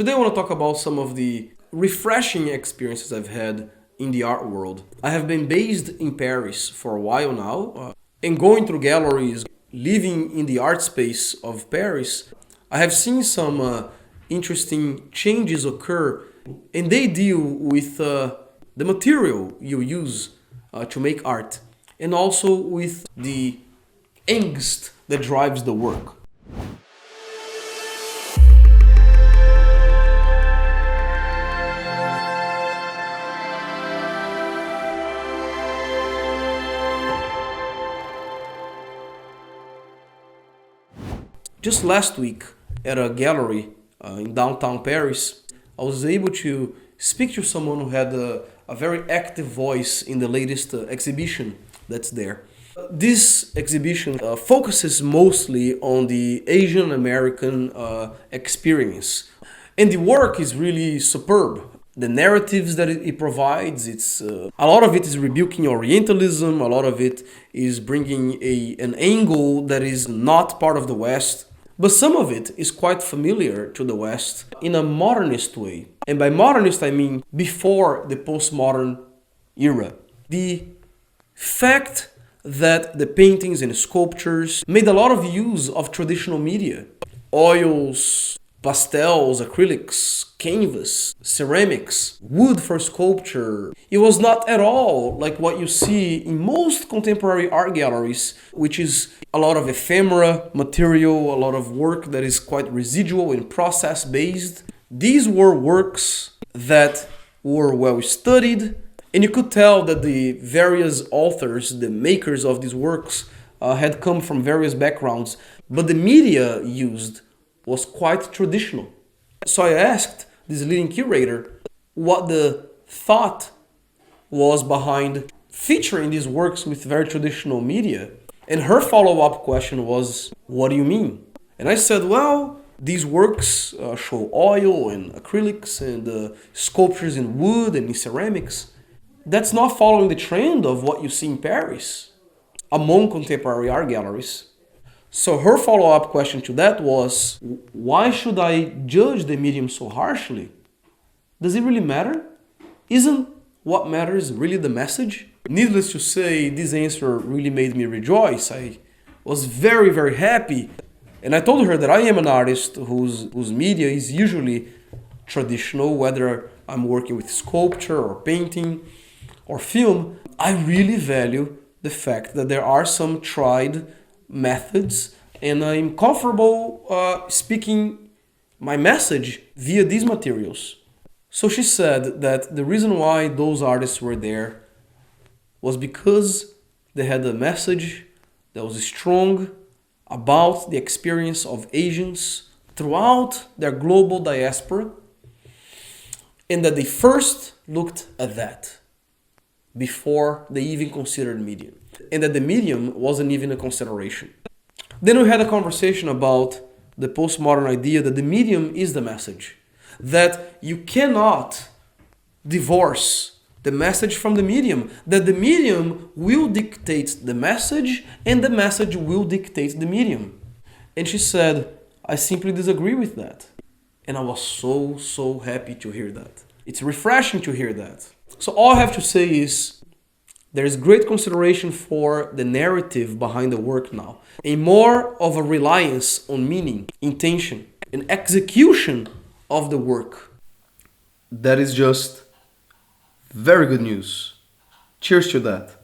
Today I want to talk about some of the refreshing experiences I've had in the art world. I have been based in Paris for a while now, and going through galleries, living in the art space of Paris, I have seen some interesting changes occur, and they deal with the material you use to make art, and also with the angst that drives the work. Just last week at a gallery in downtown Paris, I was able to speak to someone who had a very active voice in the latest exhibition that's there. This exhibition focuses mostly on the Asian American experience, and the work is really superb. The narratives that it provides, it's a lot of it is rebuking Orientalism, a lot of it is bringing an angle that is not part of the West. But some of it is quite familiar to the West in a modernist way. And by modernist, I mean before the postmodern era. The fact that the paintings and sculptures made a lot of use of traditional media, oils, pastels, acrylics, canvas, ceramics, wood for sculpture. It was not at all like what you see in most contemporary art galleries, which is a lot of ephemera material, a lot of work that is quite residual and process-based. These were works that were well studied, and you could tell that the various authors, the makers of these works, had come from various backgrounds, but the media used was quite traditional. So I asked this leading curator what the thought was behind featuring these works with very traditional media. And her follow-up question was, what do you mean? And I said, well, these works show oil and acrylics and sculptures in wood and in ceramics. That's not following the trend of what you see in Paris among contemporary art galleries. So her follow-up question to that was, why should I judge the medium so harshly? Does it really matter? Isn't what matters really the message? Needless to say, this answer really made me rejoice. I was very, very happy. And I told her that I am an artist whose media is usually traditional, whether I'm working with sculpture or painting or film. I really value the fact that there are some tried methods, and I'm comfortable speaking my message via these materials. So she said that the reason why those artists were there was because they had a message that was strong about the experience of Asians throughout their global diaspora, and that they first looked at that before they even considered medium, and that the medium wasn't even a consideration. Then we had a conversation about the postmodern idea that the medium is the message, that you cannot divorce the message from the medium, that the medium will dictate the message and the message will dictate the medium. And she said, I simply disagree with that. And I was so happy to hear that. It's refreshing to hear that. So all I have to say is there is great consideration for the narrative behind the work now, and more of a reliance on meaning, intention, and execution of the work. That is just very good news. Cheers to that.